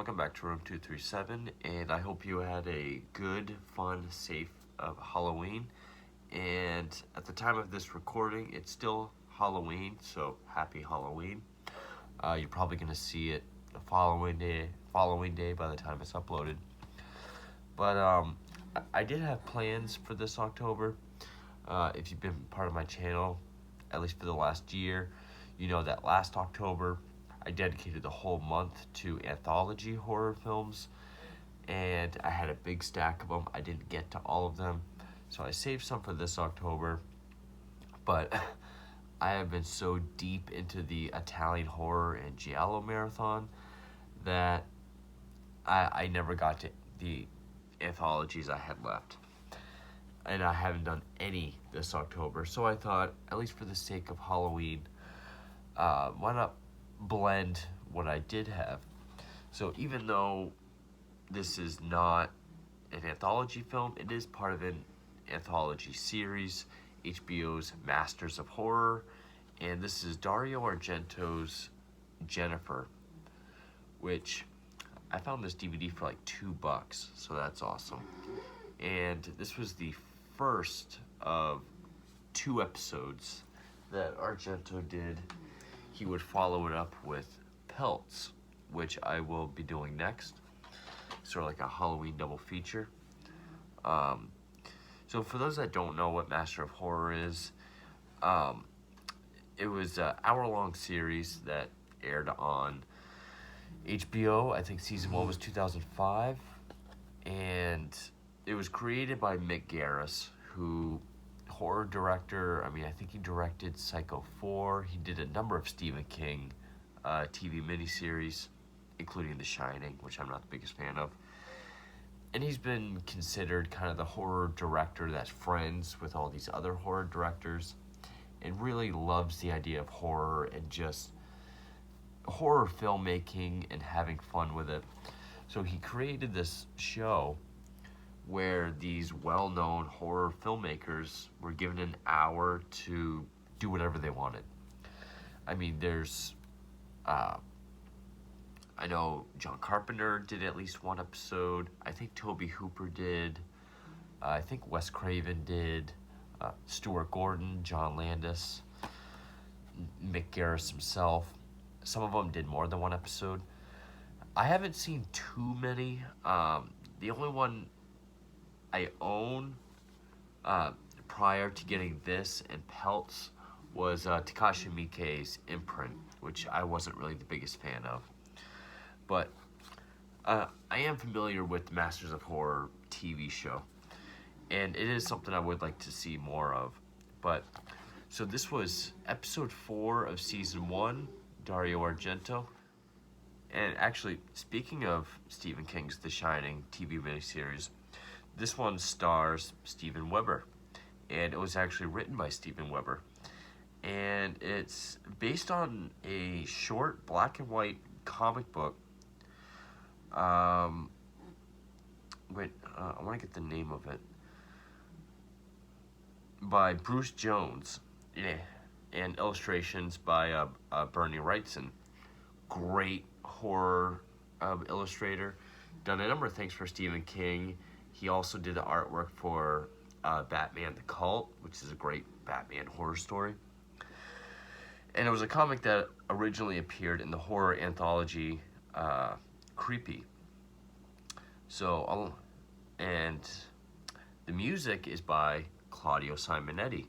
welcome back to Room 237, and I hope you had a good, fun, safe Halloween. And at the time of this recording, it's still Halloween, so happy Halloween. You're probably going to see it the following day by the time it's uploaded. But I did have plans for this October. If you've been part of my channel, at least for the last year, you know that last October, I dedicated the whole month to anthology horror films, and I had a big stack of them. I didn't get to all of them, so I saved some for this October, but I have been so deep into the Italian horror and giallo marathon that I never got to the anthologies I had left, and I haven't done any this October, so I thought, at least for the sake of Halloween, why not blend what I did have. So even though this is not an anthology film, it is part of an anthology series, HBO's Masters of Horror, and this is Dario Argento's Jenifer, which I found this DVD for like $2, so that's awesome. And this was the first of 2 episodes that Argento did. He would follow it up with Pelts, which I will be doing next. Sort of like a Halloween double feature. So for those that don't know what Master of Horror is, it was an hour-long series that aired on HBO. I think season 1 was 2005. And it was created by Mick Garris, who... horror director. I think he directed Psycho 4. He did a number of Stephen King TV miniseries, including The Shining, which I'm not the biggest fan of. And he's been considered kind of the horror director that's friends with all these other horror directors, and really loves the idea of horror and just horror filmmaking and having fun with it. So he created this show where these well-known horror filmmakers were given an hour to do whatever they wanted. There's, I know John Carpenter did at least 1 episode. I think Tobe Hooper did. I think Wes Craven did. Stuart Gordon, John Landis, Mick Garris himself. Some of them did more than 1 episode. I haven't seen too many. The only one I own prior to getting this and Pelts was Takashi Miike's Imprint, which I wasn't really the biggest fan of. But I am familiar with the Masters of Horror TV show, and it is something I would like to see more of. But so this was episode 4 of season 1, Dario Argento. And actually, speaking of Stephen King's The Shining TV miniseries, this one stars Steven Weber, and it was actually written by Steven Weber. And it's based on a short black and white comic book. I want to get the name of it. By Bruce Jones, and illustrations by Bernie Wrightson. Great horror illustrator. Done a number of things for Stephen King. He also did the artwork for Batman the Cult, which is a great Batman horror story. And it was a comic that originally appeared in the horror anthology Creepy. So, and the music is by Claudio Simonetti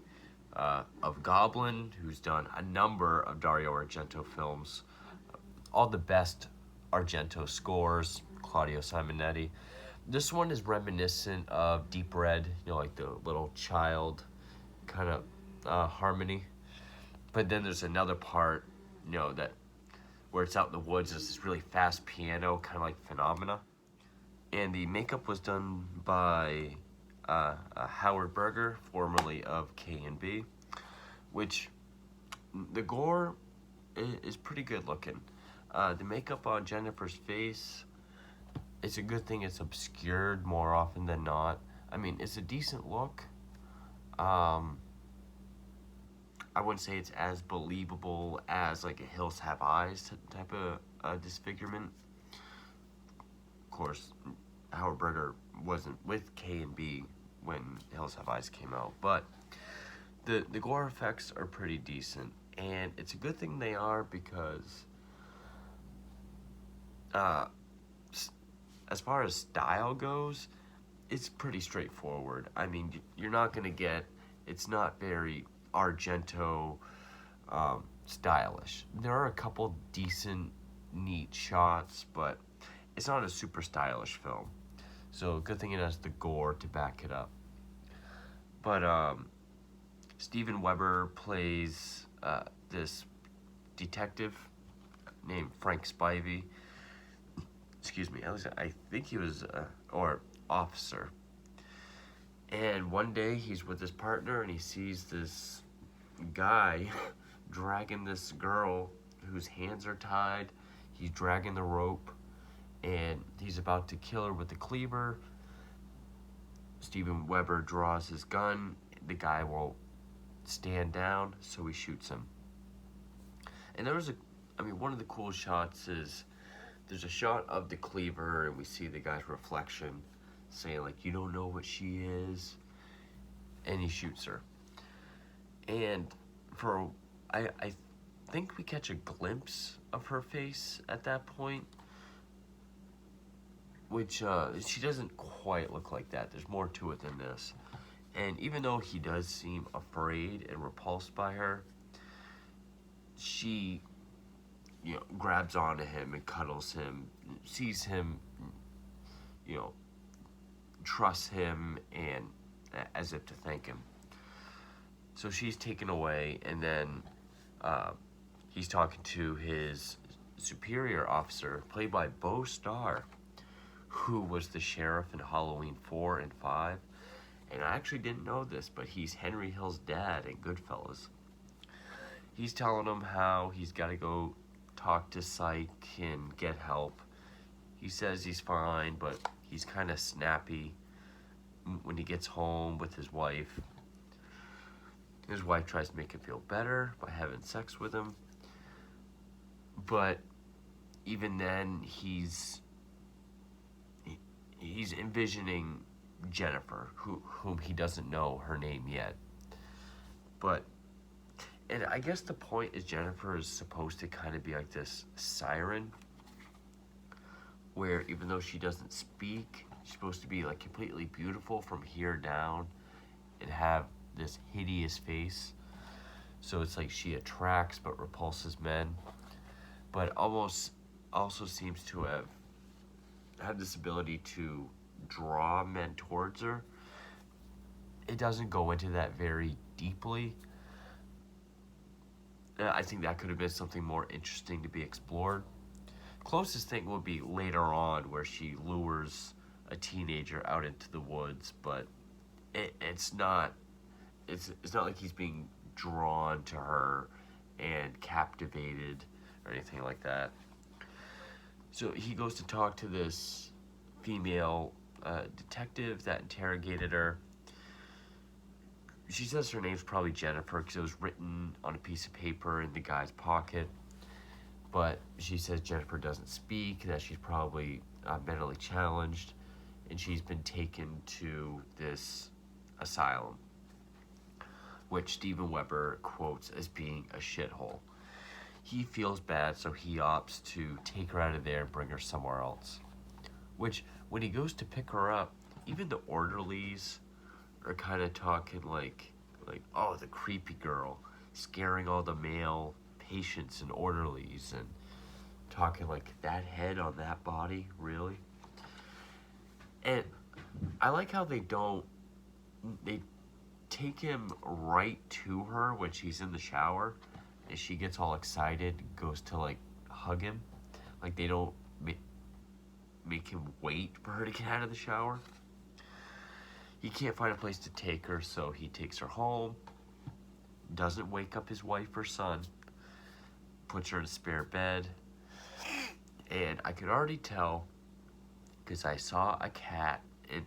of Goblin, who's done a number of Dario Argento films. All the best Argento scores, Claudio Simonetti. This one is reminiscent of Deep Red, like the little child kind of harmony. But then there's another part, that where it's out in the woods, there's this really fast piano, kind of like Phenomena. And the makeup was done by Howard Berger, formerly of K&B, which the gore is pretty good looking. The makeup on Jennifer's face, it's a good thing it's obscured more often than not. It's a decent look. I wouldn't say it's as believable as like a Hills Have Eyes type of disfigurement. course, Howard Berger wasn't with K and B when Hills Have Eyes came out, but the gore effects are pretty decent, and it's a good thing they are because as far as style goes, it's pretty straightforward. I mean, you're not gonna get, it's not very Argento stylish. There are a couple decent, neat shots, but it's not a super stylish film. So good thing it has the gore to back it up. But Steven Weber plays this detective named Frank Spivey. Excuse me, I think he was, or officer. And one day he's with his partner and he sees this guy dragging this girl whose hands are tied. He's dragging the rope and he's about to kill her with the cleaver. Steven Weber draws his gun. The guy won't stand down, so he shoots him. And one of the cool shots is there's a shot of the cleaver and we see the guy's reflection saying, like, you don't know what she is, and he shoots her. And I think we catch a glimpse of her face at that point, which she doesn't quite look like that. There's more to it than this. And even though he does seem afraid and repulsed by her, she, grabs onto him and cuddles him, sees him, trusts him, and as if to thank him. So she's taken away, and then he's talking to his superior officer, played by Beau Starr, who was the sheriff in Halloween 4 and 5. And I actually didn't know this, but he's Henry Hill's dad in Goodfellas. He's telling him how he's got to go talk to psych and get help. He says he's fine, but he's kind of snappy when he gets home with his wife. His wife tries to make him feel better by having sex with him. But even then, he's envisioning Jennifer, whom he doesn't know her name yet. And I guess the point is Jennifer is supposed to kind of be like this siren, where even though she doesn't speak, she's supposed to be like completely beautiful from here down and have this hideous face. So it's like she attracts but repulses men, but almost also seems to have this ability to draw men towards her. It doesn't go into that very deeply. I think that could have been something more interesting to be explored. Closest thing would be later on where she lures a teenager out into the woods, but it's not like he's being drawn to her and captivated or anything like that. So he goes to talk to this female detective that interrogated her. She says her name's probably Jennifer because it was written on a piece of paper in the guy's pocket. But she says Jennifer doesn't speak, that she's probably mentally challenged, and she's been taken to this asylum, which Steven Weber quotes as being a shithole. He feels bad, so he opts to take her out of there and bring her somewhere else. Which, when he goes to pick her up, even the orderlies are kind of talking like, oh, the creepy girl, scaring all the male patients and orderlies, and talking like, that head on that body, really? And I like how they take him right to her when she's in the shower, and she gets all excited, goes to like hug him. Like they don't make him wait for her to get out of the shower. He can't find a place to take her, so he takes her home, doesn't wake up his wife or son, puts her in a spare bed, and I could already tell, because I saw a cat, and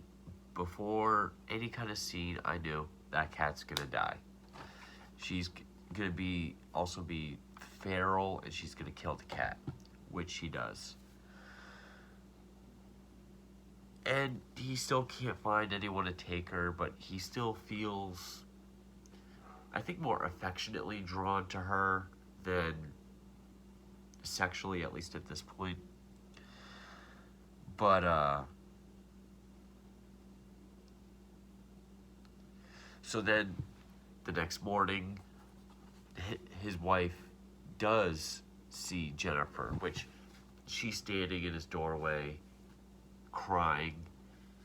before any kind of scene, I knew that cat's gonna die. She's gonna be feral, and she's gonna kill the cat, which she does. And he still can't find anyone to take her, but he still feels, I think, more affectionately drawn to her than sexually, at least at this point. But, so then the next morning, his wife does see Jennifer, which she's standing in his doorway crying.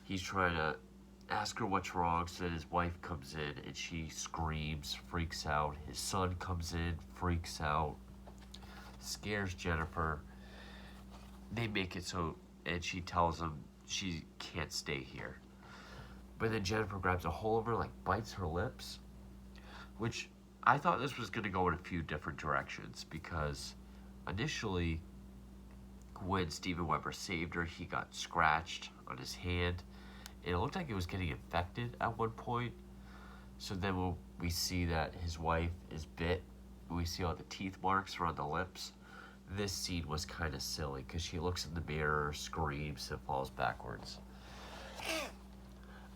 He's trying to ask her what's wrong, so then his wife comes in and she screams, freaks out. His son comes in, freaks out, scares Jennifer. They make it so, and she tells him she can't stay here. But then Jennifer grabs a hold of her, like bites her lips, which I thought this was going to go in a few different directions, because initially, when Steven Weber saved her, he got scratched on his hand, and it looked like it was getting infected at one point. So then we see that his wife is bit. We see all the teeth marks around the lips. This scene was kind of silly because she looks in the mirror, screams, and falls backwards.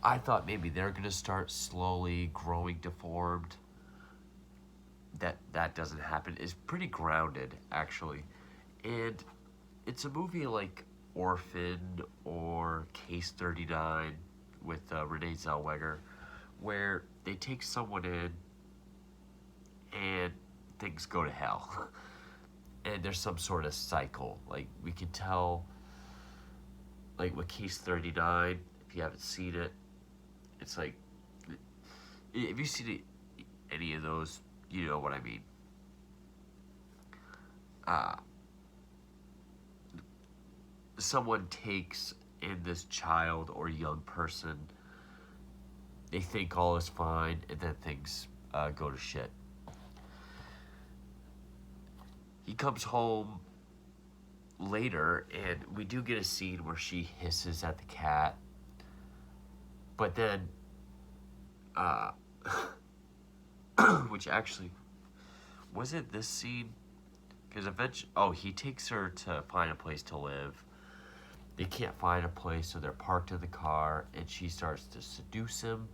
I thought maybe they're going to start slowly growing deformed. That doesn't happen. It's pretty grounded, actually. And it's a movie like Orphan or Case 39 with Renee Zellweger, where they take someone in and things go to hell. And there's some sort of cycle. Like, we can tell, like with Case 39, if you haven't seen it, it's like, if you've seen any of those, you know what I mean. Someone takes in this child or young person, they think all is fine, and then things go to shit. He comes home later, and we do get a scene where she hisses at the cat, but then, which actually, was it this scene? Because eventually, he takes her to find a place to live. They can't find a place, so they're parked in the car, and she starts to seduce him,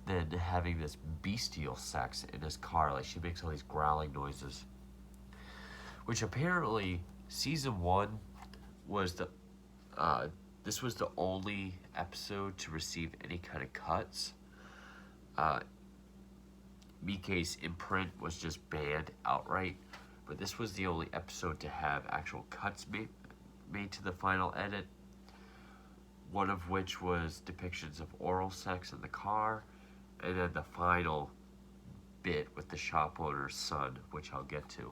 then having this bestial sex in his car. Like, she makes all these growling noises. Which apparently, season 1 was this was the only episode to receive any kind of cuts. Mike's imprint was just banned outright, but this was the only episode to have actual cuts made to the final edit, one of which was depictions of oral sex in the car, and then the final bit with the shop owner's son, which I'll get to.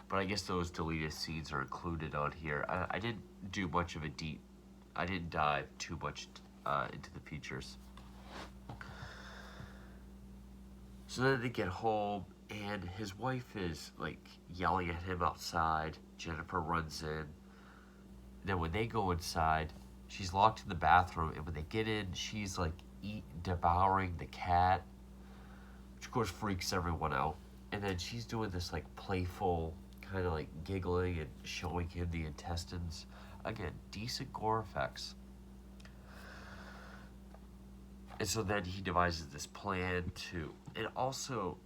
But I guess those deleted scenes are included on here. I didn't do much of I didn't dive too much into the features. So then they get home, and his wife is like yelling at him outside. Jennifer runs in. Then when they go inside, she's locked in the bathroom, and when they get in, she's like devouring the cat, which of course freaks everyone out. And then she's doing this like playful, kind of like giggling and showing him the intestines. Again, decent gore effects. And so then he devises this plan to, and also,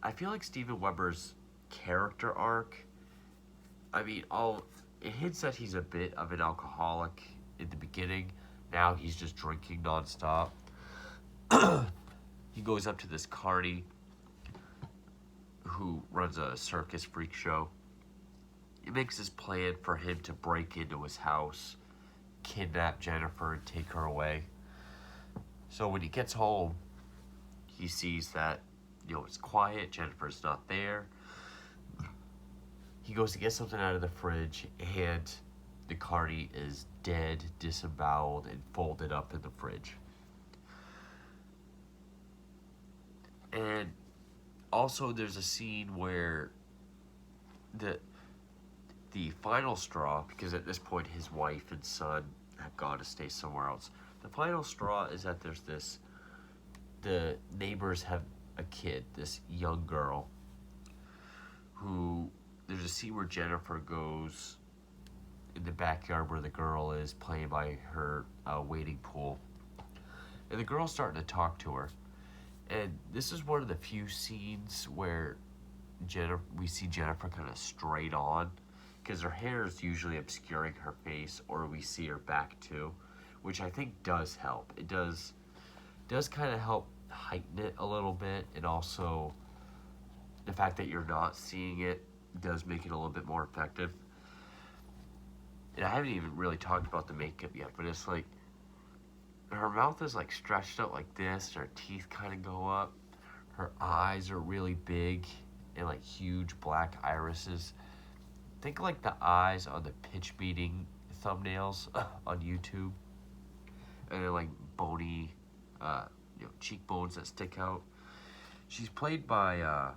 I feel like Steven Weber's character arc, I mean, it hints that he's a bit of an alcoholic in the beginning. Now he's just drinking nonstop. He goes up to this carny who runs a circus freak show. He makes this plan for him to break into his house, kidnap Jennifer, and take her away. So when he gets home, he sees that, it's quiet, Jennifer's not there. He goes to get something out of the fridge, and the carny is dead, disemboweled, and folded up in the fridge. And also there's a scene where the final straw, because at this point his wife and son have gone to stay somewhere else. The final straw is that the neighbors have a kid, this young girl, who, there's a scene where Jennifer goes in the backyard where the girl is playing by her wading pool. And the girl's starting to talk to her. And this is one of the few scenes where we see Jennifer kind of straight on, because her hair is usually obscuring her face, or we see her back too, which I think does help. It does kind of help heighten it a little bit, and also the fact that you're not seeing it does make it a little bit more effective. And I haven't even really talked about the makeup yet, but it's like her mouth is like stretched out like this, and her teeth kind of go up. Her eyes are really big and like huge black irises. Think like the eyes on the pitch meeting thumbnails on YouTube, and they're like bony, cheekbones that stick out. She's played by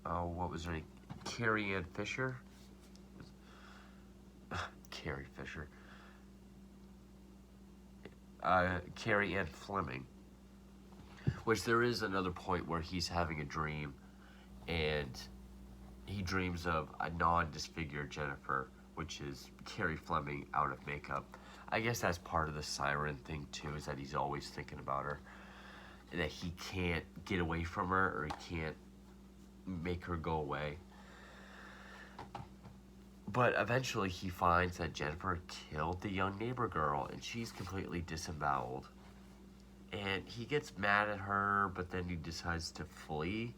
what was her name? Carrie Ann Fisher. Carrie Fisher. Carrie Ann Fleming. Which there is another point where he's having a dream, and he dreams of a non-disfigured Jennifer, which is Carrie Fleming out of makeup. I guess that's part of the siren thing too, is that he's always thinking about her, and that he can't get away from her, or he can't make her go away. But eventually he finds that Jennifer killed the young neighbor girl, and she's completely disemboweled. And he gets mad at her, but then he decides to flee,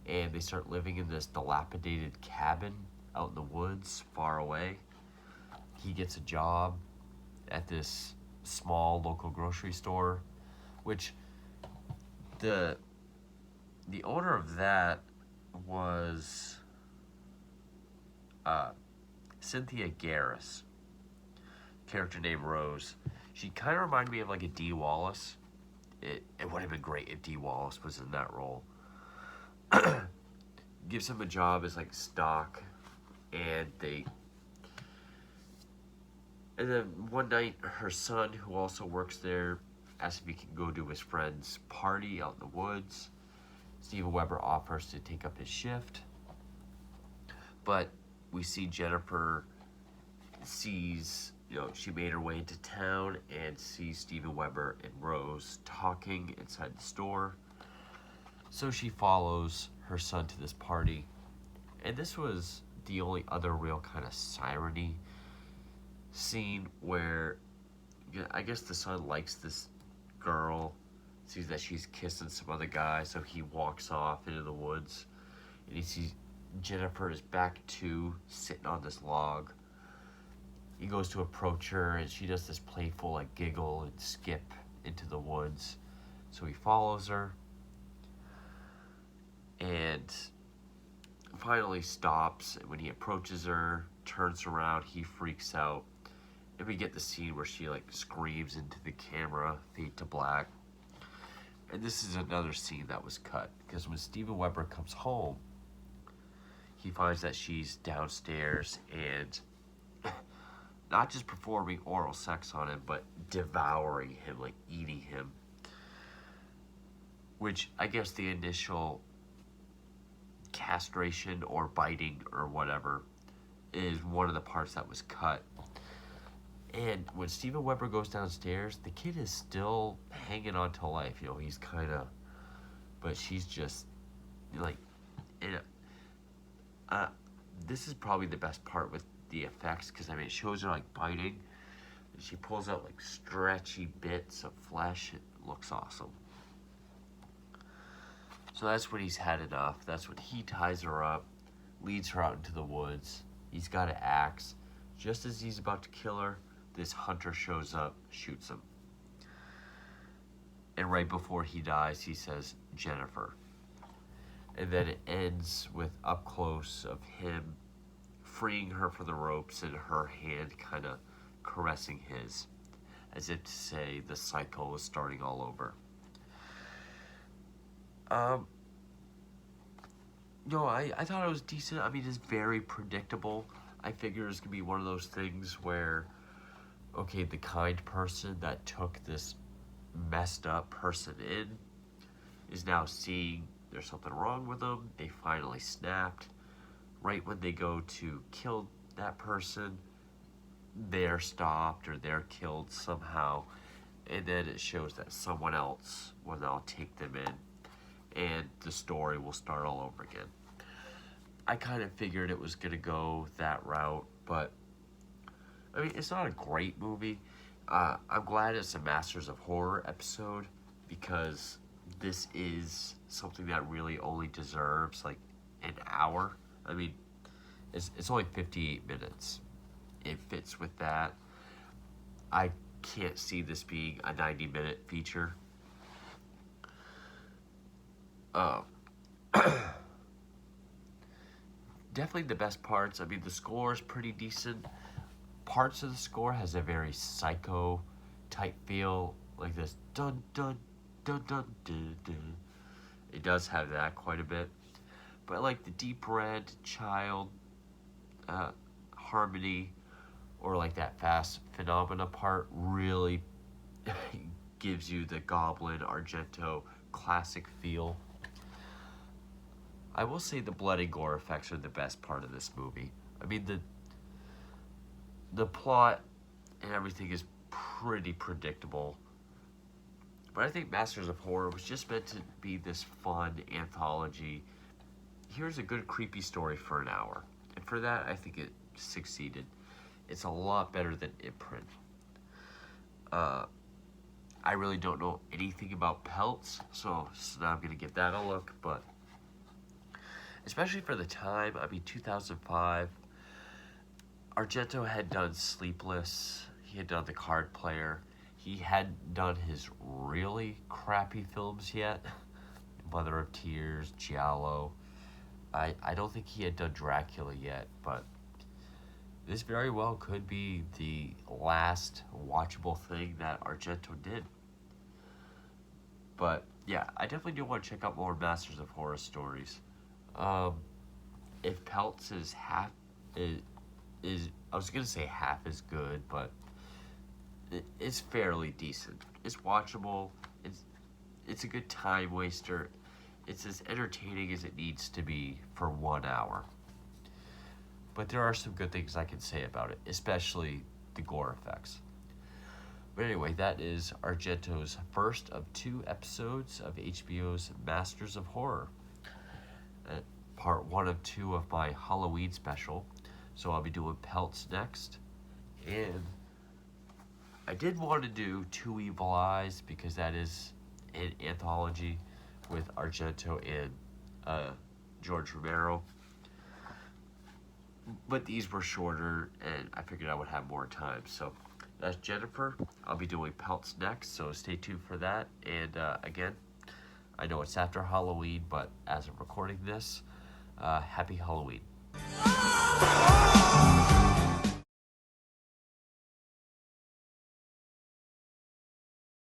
and they start living in this dilapidated cabin out in the woods far away. He gets a job at this small local grocery store, which the owner of that was Cynthia Garris, character named Rose. She kind of reminded me of like a Dee Wallace. It would have been great if Dee Wallace was in that role. Gives him a job as like stock, and then one night her son, who also works there, asks if he can go to his friend's party out in the woods. Steven Weber offers to take up his shift, but we see Jennifer sees, she made her way into town and sees Steven Weber and Rose talking inside the store. So she follows her son to this party. And this was the only other real kind of siren-y scene where I guess the son likes this girl, sees that she's kissing some other guy, so he walks off into the woods, and he sees Jennifer is back to sitting on this log. He goes to approach her, and she does this playful like giggle and skip into the woods. So he follows her and finally stops. And when he approaches her, turns around, he freaks out. And we get the scene where she like screams into the camera, fade to black. And this is another scene that was cut, because when Steven Weber comes home, he finds that she's downstairs and not just performing oral sex on him, but devouring him, like eating him. Which I guess the initial castration or biting or whatever is one of the parts that was cut. And when Steven Weber goes downstairs, the kid is still hanging on to life. He's kind of, but she's just like, this is probably the best part with the effects, because it shows her like biting, and she pulls out like stretchy bits of flesh. It looks awesome. So that's when he's had enough. That's when he ties her up, leads her out into the woods. He's got an axe. Just as he's about to kill her, this hunter shows up, shoots him. And right before he dies, he says, Jennifer. And then it ends with up close of him freeing her from the ropes and her hand kind of caressing his, as if to say the cycle is starting all over. I thought it was decent. It's very predictable. I figure it's going to be one of those things where, okay, the kind person that took this messed up person in is now seeing there's something wrong with them. They finally snapped. right when they go to kill that person, they're stopped or they're killed somehow, and then it shows that someone else will now take them in, and the story will start all over again. I kind of figured it was going to go that route, but I mean, it's not a great movie. I'm glad it's a Masters of Horror episode, because this is something that really only deserves like an hour. I mean, it's only 58 minutes. It fits with that. I can't see this being a 90-minute feature. Uh, Definitely the best parts. I mean, the score is pretty decent. Parts of the score has a very psycho type feel, like this dun dun dun dun dun dun. It does have that quite a bit, but like the deep red child harmony, or like that fast phenomena part, really gives you the Goblin Argento classic feel. I will say the blood and gore effects are the best part of this movie. I mean, the plot and everything is pretty predictable, but I think Masters of Horror was just meant to be this fun anthology. Here's a good creepy story for an hour, and for that I think it succeeded. It's a lot better than Imprint. I really don't know anything about Pelts, so now I'm gonna give that a look, but especially for the time, I mean, 2005, Argento had done Sleepless, he had done The Card Player, he hadn't done his really crappy films yet, Mother of Tears, Giallo. I don't think he had done Dracula yet, but this very well could be the last watchable thing that Argento did. But yeah, I definitely do want to check out more Masters of Horror stories. If Pelts is is I was gonna say half as good, but it's fairly decent. It's watchable. It's a good time waster. It's as entertaining as it needs to be for 1 hour. But there are some good things I can say about it, especially the gore effects. But anyway, that is Argento's first of 2 episodes of HBO's Masters of Horror. Part 1 of 2 of my Halloween special. So I'll be doing Pelts next. And I did want to do Two Evil Eyes, because that is an anthology with Argento and George Romero. But these were shorter, and I figured I would have more time. So that's Jennifer. I'll be doing Pelts next, so stay tuned for that. And again, I know it's after Halloween, but as I'm recording this, happy Halloween.